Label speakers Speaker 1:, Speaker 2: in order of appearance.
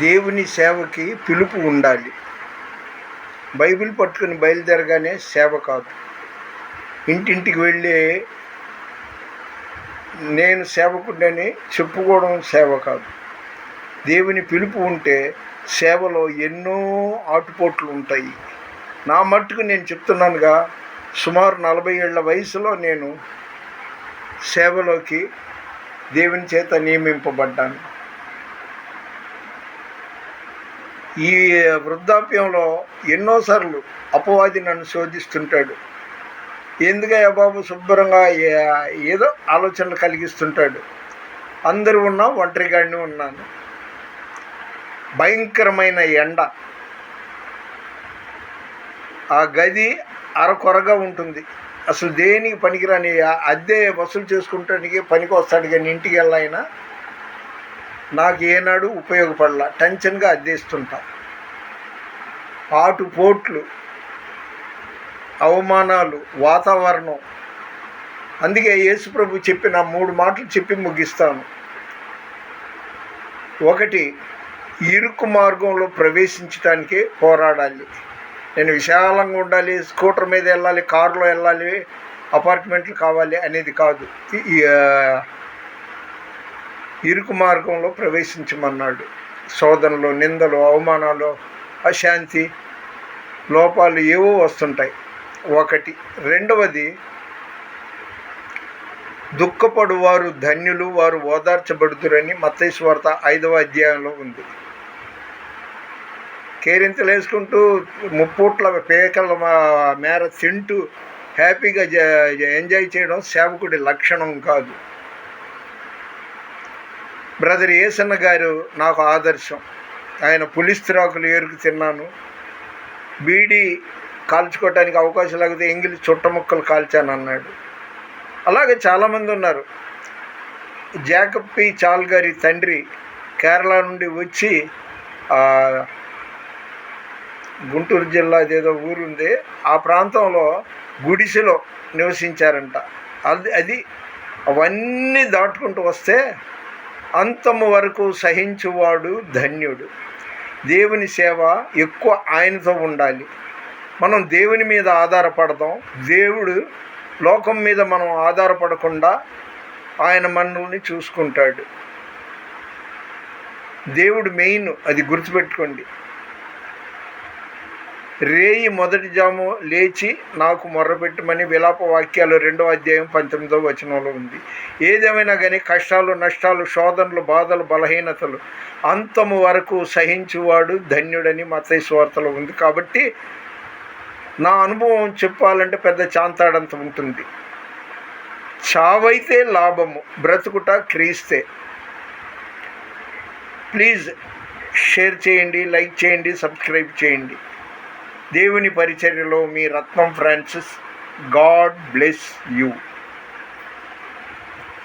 Speaker 1: దేవుని సేవకి పిలుపు ఉండాలి. బైబిల్ పట్టుకుని బయలుదేరగానే సేవ కాదు. ఇంటింటికి వెళ్ళి నేను సేవకుడని చెప్పుకోవడం సేవ కాదు. దేవుని పిలుపు ఉంటే సేవలో ఎన్నో ఆటుపోట్లు ఉంటాయి. నా మట్టుకు నేను చెప్తున్నానుగా, సుమారు 40 ఏళ్ల వయసులో నేను సేవలోకి దేవుని చేత నియమింపబడ్డాను. ఈ వృద్ధాప్యంలో ఎన్నోసార్లు అపవాది నన్ను శోధిస్తుంటాడు. ఎందుకయ్యా బాబు, శుభ్రంగా ఏదో ఆలోచనలు కలిగిస్తుంటాడు. అందరూ ఉన్నా ఒంటరిగాడిని ఉన్నాను. భయంకరమైన ఎండ, ఆ గది అరకొరగా ఉంటుంది. అసలు దేనికి పనికిరాని, అద్దె వసూలు చేసుకుంటానికి పనికి వస్తాడు కానీ ఇంటికి వెళ్ళైనా నాకు ఏనాడు ఉపయోగపడలా. టెన్షన్గా అద్దెస్తుంటా. ఆటుపోట్లు, అవమానాలు, వాతావరణం. అందుకే యేసుప్రభు చెప్పిన 3 మాటలు చెప్పి ముగిస్తాను. 1, ఇరుకు మార్గంలో ప్రవేశించడానికే పోరాడాలి. నేను విశాలంగా ఉండాలి, స్కూటర్ మీద వెళ్ళాలి, కారులో వెళ్ళాలి, అపార్ట్మెంట్లు కావాలి అనేది కాదు. ఇరుకు మార్గంలో ప్రవేశించమన్నాడు. శోధనలు, నిందలు, అవమానాలు, అశాంతి, లోపాలు ఏవో వస్తుంటాయి. 1. 2, దుఃఖపడువారు ధన్యులు, వారు ఓదార్చబడుదురని మత్తయి సువార్త 5వ అధ్యాయంలో ఉంది. కేరింతలు వేసుకుంటూ ముప్పూట్ల పేకల మేర తింటూ హ్యాపీగా ఎంజాయ్ చేయడం సేవకుడి లక్షణం కాదు. బ్రదర్ ఏసన్న గారు నాకు ఆదర్శం. ఆయన పులిస్త్రాకులు ఏరుకు తిన్నాను, బీడీ కాల్చుకోవటానికి అవకాశం లేకపోతే ఎంగిలి చుట్టముక్కలు కాల్చాను అన్నాడు. అలాగే చాలామంది ఉన్నారు. Jacob P. చాల్ గారి తండ్రి కేరళ నుండి వచ్చి గుంటూరు జిల్లా ఏదో ఊరుంది, ఆ ప్రాంతంలో గుడిసెలో నివసించారంట. అది అవన్నీ దాటుకుంటూ వస్తే అంతము వరకు సహించువాడు ధన్యుడు. దేవుని సేవ ఎక్కువ ఆయనతో ఉండాలి. మనం దేవుని మీద ఆధారపడదాం. దేవుడు లోకం మీద మనం ఆధారపడకుండా ఆయన మనల్ని చూసుకుంటాడు. దేవుడు మెయిన్, అది గుర్తుపెట్టుకోండి. రేయి మొదటి జాము లేచి నాకు మొర్రపెట్టమని విలాప వాక్యాలు 2వ అధ్యాయం 19వ వచనంలో ఉంది. ఏదేమైనా కానీ కష్టాలు, నష్టాలు, శోధనలు, బాధలు, బలహీనతలు అంతము వరకు సహించువాడు ధన్యుడని మత్తయి సువార్తలో ఉంది. కాబట్టి నా అనుభవం చెప్పాలంటే పెద్ద చాంతాడంత ఉంటుంది. చావైతే లాభము, బ్రతుకుట క్రీస్తే. ప్లీజ్ షేర్ చేయండి, లైక్ చేయండి, సబ్స్క్రైబ్ చేయండి. దేవుని పరిచర్యలో మీ రత్నం ఫ్రాన్సిస్. God bless you.